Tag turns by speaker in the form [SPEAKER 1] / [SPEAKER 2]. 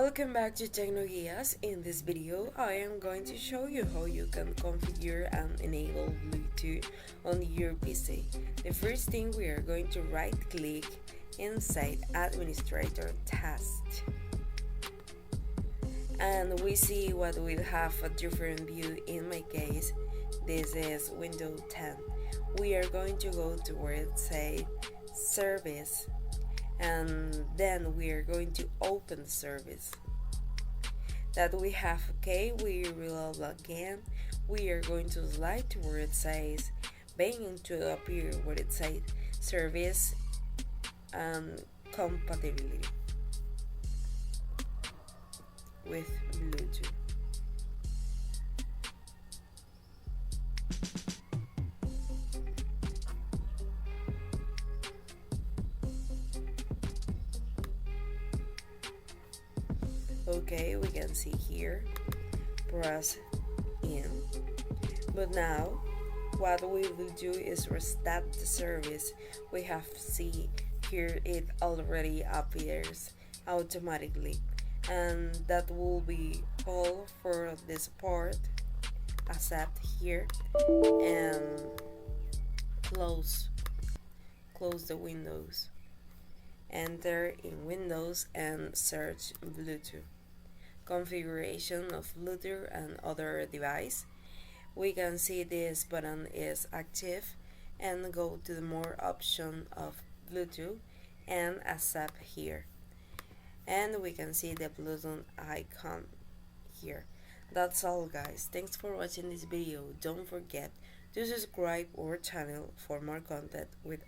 [SPEAKER 1] Welcome back to Tecnoguías. In this video, I am going to show you how you can configure and enable Bluetooth on your PC. The first thing, we are going to right click inside Administrator Task. And we see what will have a different view. In my case, this is Windows 10. We are going to go to where it says Service, and then we are going to open the service that we have. Okay, we reload again. We are going to slide to where it says beginning to appear where it says service and compatibility with Bluetooth. Okay, we can see here, press in. But now, what we will do is restart the service. We have to see here it already appears automatically, and that will be all for this part. Accept here and close the windows. Enter in Windows and search Bluetooth. Configuration of Bluetooth and other device. We can see this button is active, and go to the more option of Bluetooth and accept here. And we can see the Bluetooth icon here. That's all, guys. Thanks for watching this video. Don't forget to subscribe our channel for more content with